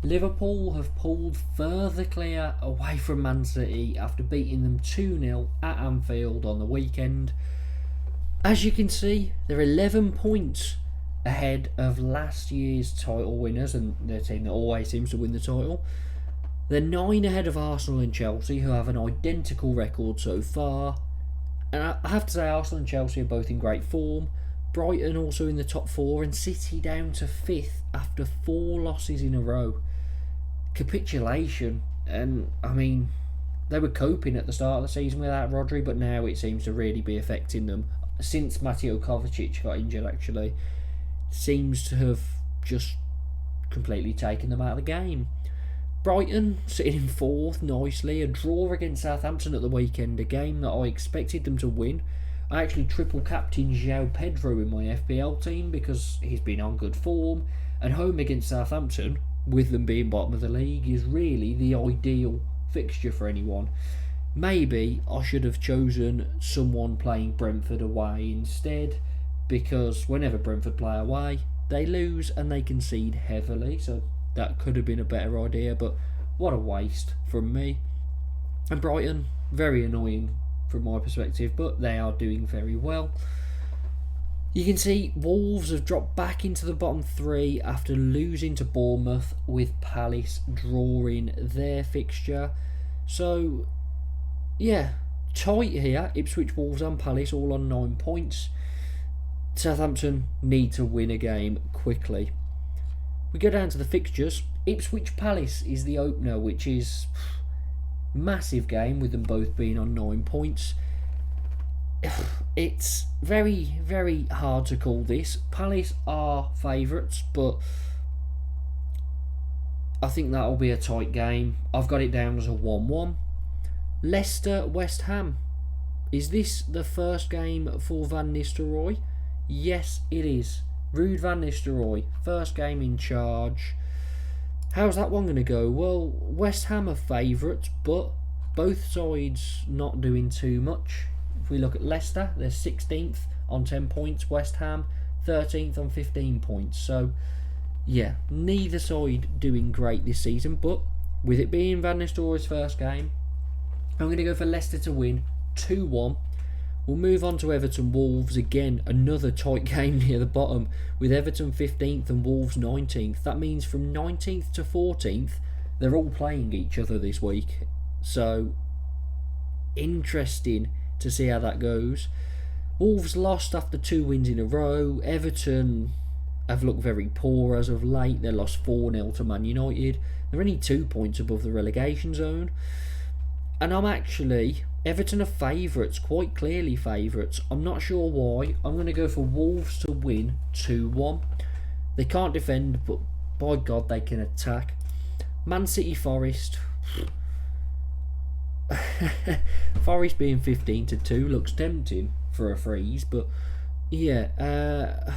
Liverpool have pulled further clear away from Man City after beating them 2-0 at Anfield on the weekend. As you can see, they're 11 points ahead of last year's title winners and their team that always seems to win the title. They're 9 ahead of Arsenal and Chelsea, who have an identical record so far. And I have to say, Arsenal and Chelsea are both in great form. Brighton also in the top 4, and City down to 5th after 4 losses in a row. Capitulation, and I mean, they were coping at the start of the season without Rodri, but now it seems to really be affecting them. Since Mateo Kovacic got injured, actually, seems to have just completely taken them out of the game. Brighton sitting in 4th nicely, a draw against Southampton at the weekend, a game that I expected them to win. I actually triple captained João Pedro in my FPL team because he's been on good form, and home against Southampton, with them being bottom of the league, is really the ideal fixture for anyone. Maybe I should have chosen someone playing Brentford away instead, because whenever Brentford play away, they lose and they concede heavily, so that could have been a better idea, but what a waste from me. And Brighton, very annoying from my perspective, but they are doing very well. You can see Wolves have dropped back into the bottom 3 after losing to Bournemouth, with Palace drawing their fixture. So, yeah, tight here. Ipswich, Wolves and Palace all on 9 points. Southampton need to win a game quickly. We go down to the fixtures. Ipswich Palace is the opener, which is massive game with them both being on 9 points. It's very, very hard to call this. Palace are favourites, but I think that'll be a tight game. I've got it down as a 1-1. Leicester West Ham. Is this the first game for Van Nistelrooy? Yes, it is. Ruud van Nistelrooy, first game in charge. How's that one going to go? Well, West Ham are favourites, but both sides not doing too much. If we look at Leicester, they're 16th on 10 points. West Ham, 13th on 15 points. So, yeah, neither side doing great this season, but with it being Van Nistelrooy's first game, I'm going to go for Leicester to win 2-1. We'll move on to Everton Wolves. Again, another tight game near the bottom, with Everton 15th and Wolves 19th. That means from 19th to 14th, they're all playing each other this week. So, interesting to see how that goes. Wolves lost after 2 wins in a row. Everton have looked very poor as of late. They lost 4-0 to Man United. They're only 2 points above the relegation zone. And Everton are favourites, quite clearly favourites. I'm not sure why. I'm going to go for Wolves to win 2-1. They can't defend, but by God, they can attack. Man City Forest. Forest being 15-2 looks tempting for a freeze, but yeah,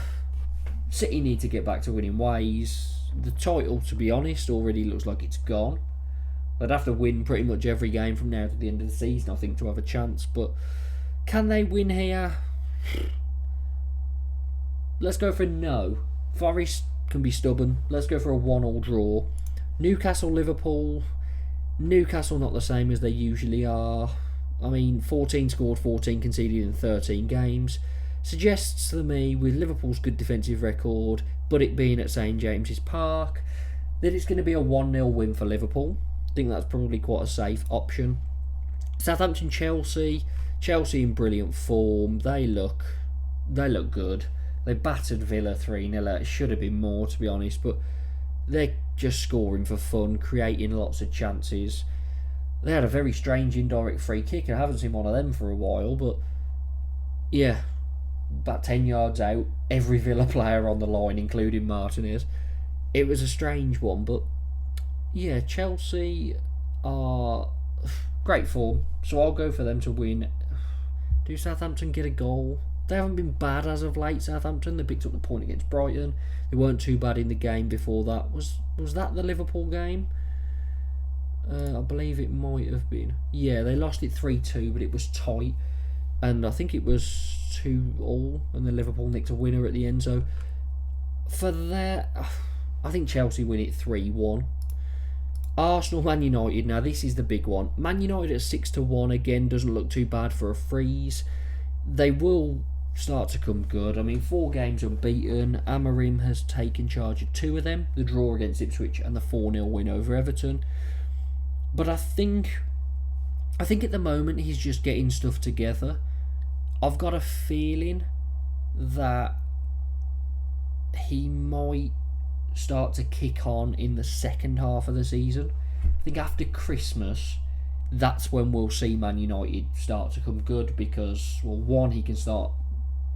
City need to get back to winning ways. The title, to be honest, already looks like it's gone. They'd have to win pretty much every game from now to the end of the season, I think, to have a chance. But can they win here? Let's go for no. Forest can be stubborn. Let's go for a 1-1 draw. Newcastle Liverpool. Newcastle not the same as they usually are. I mean, 14 scored, 14 conceded in 13 games. Suggests to me, with Liverpool's good defensive record, but it being at St James's Park, that it's going to be a 1-0 win for Liverpool. I think that's probably quite a safe option. Southampton Chelsea. Chelsea in brilliant form. They look good. They battered Villa 3-0. It should have been more, to be honest, but they're just scoring for fun, creating lots of chances. They had a very strange indirect free kick. I haven't seen one of them for a while, but yeah, about 10 yards out, every Villa player on the line, including Martinez. It was a strange one, but yeah, Chelsea are great form, so I'll go for them to win. Do Southampton get a goal? They haven't been bad as of late, Southampton. They picked up the point against Brighton. They weren't too bad in the game before that. Was that the Liverpool game? I believe it might have been. Yeah, they lost it 3-2, but it was tight. And I think it was 2-2, and then Liverpool nicked a winner at the end. So, for that, I think Chelsea win it 3-1. Arsenal, Man United. Now this is the big one. Man United at 6-1 again doesn't look too bad for a freeze. They will start to come good. I mean, 4 games unbeaten. Amorim has taken charge of 2 of them. The draw against Ipswich and the 4-0 win over Everton. But I think at the moment he's just getting stuff together. I've got a feeling that he might start to kick on in the second half of the season. I think after Christmas, that's when we'll see Man United start to come good because, well, 1, he can start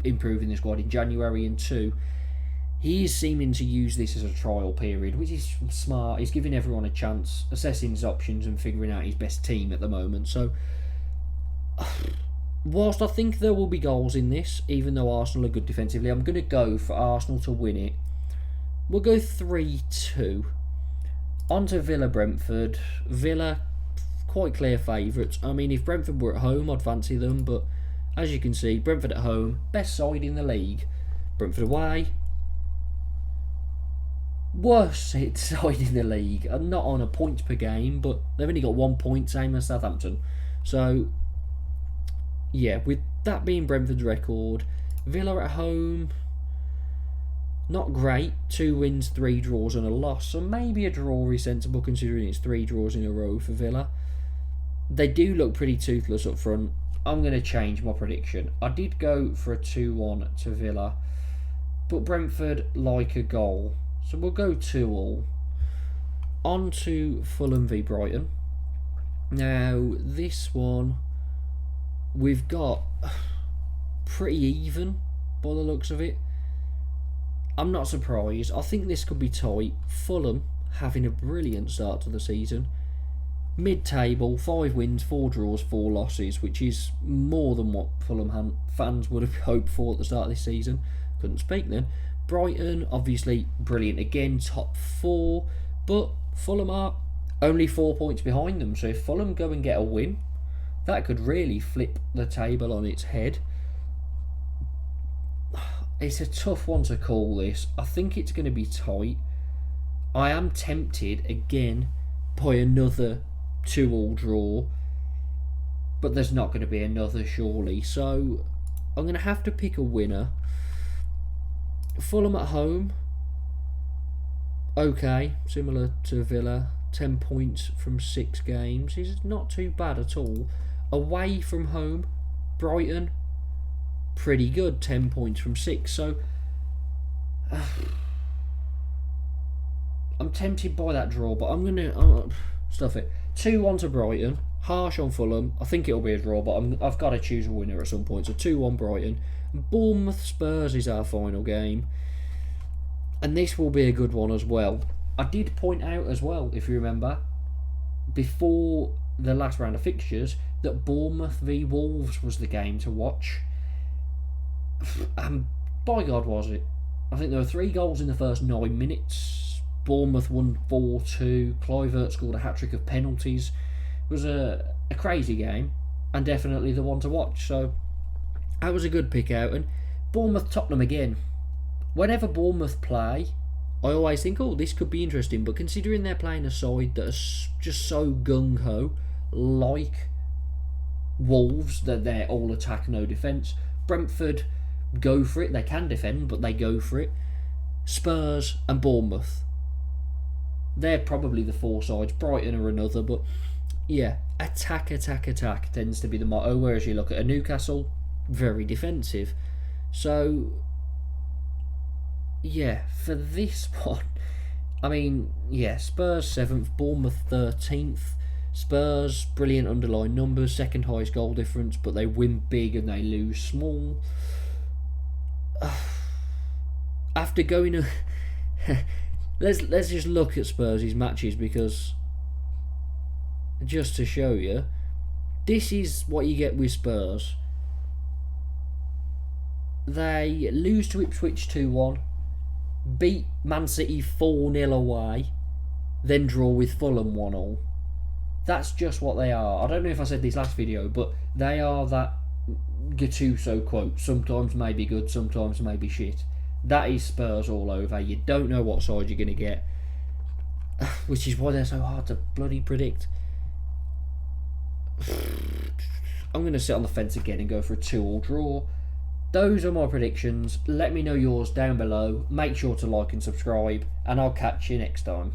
improving the squad in January, and 2, he is seeming to use this as a trial period, which is smart. He's giving everyone a chance, assessing his options and figuring out his best team at the moment. So, whilst I think there will be goals in this, even though Arsenal are good defensively, I'm going to go for Arsenal to win it. We'll go 3-2. On to Villa-Brentford. Villa, quite clear favourites. I mean, if Brentford were at home, I'd fancy them, but as you can see, Brentford at home, best side in the league. Brentford away, worst side in the league. Not on a points per game, but they've only got 1 point, same as Southampton. So, yeah, with that being Brentford's record, Villa at home, not great. 2 wins, 3 draws and a loss. So maybe a draw is sensible considering it's 3 draws in a row for Villa. They do look pretty toothless up front. I'm going to change my prediction. I did go for a 2-1 to Villa, but Brentford like a goal. So we'll go 2-2. On to Fulham v Brighton. Now, this one, we've got pretty even by the looks of it. I'm not surprised. I think this could be tight. Fulham having a brilliant start to the season. Mid-table, 5 wins, 4 draws, 4 losses, which is more than what Fulham fans would have hoped for at the start of this season. Couldn't speak then. Brighton, obviously brilliant again, top 4, but Fulham are only 4 points behind them. So if Fulham go and get a win, that could really flip the table on its head. It's a tough one to call this. I think it's going to be tight. I am tempted again by another 2-2 draw, but there's not going to be another surely. So I'm going to have to pick a winner. Fulham at home, okay, similar to Villa, 10 points from 6 games is not too bad at all. Away from home, Brighton, pretty good, 10 points from 6. So I'm tempted by that draw, but I'm going to stuff it. 2-1 to Brighton. Harsh on Fulham. I think it'll be a draw, but I've got to choose a winner at some point. So 2-1 Brighton. Bournemouth Spurs is our final game. And this will be a good one as well. I did point out as well, if you remember, before the last round of fixtures, that Bournemouth v Wolves was the game to watch. And by God was it. I think there were 3 goals in the first 9 minutes. Bournemouth won 4-2. Kluivert scored a hat-trick of penalties. It was a crazy game, and definitely the one to watch. So that was a good pick out. And Bournemouth Tottenham again. Whenever Bournemouth play, I always think, oh, this could be interesting. But considering they're playing a side that are just so gung-ho, like Wolves, that they're all attack, no defence. Brentford go for it. They can defend, but they go for it. Spurs and Bournemouth, they're probably the 4 sides. Brighton are another, but yeah, attack tends to be the motto. Whereas you look at a Newcastle, very defensive. So yeah, for this one, I mean, yeah, Spurs 7th, Bournemouth 13th. Spurs, brilliant underlying numbers, second highest goal difference, but they win big and they lose small. After going let's just look at Spurs' matches, because just to show you, this is what you get with Spurs. They lose to Ipswich 2-1, beat Man City 4-0 away, then draw with Fulham 1-1. That's just what they are. I don't know if I said this last video, but they are that Gattuso quote, sometimes may be good, sometimes may be shit. That is Spurs all over. You don't know what side you're going to get. which is why they're so hard to bloody predict. I'm going to sit on the fence again and go for a 2-2 draw. Those are my predictions. Let me know yours down below. Make sure to like and subscribe, and I'll catch you next time.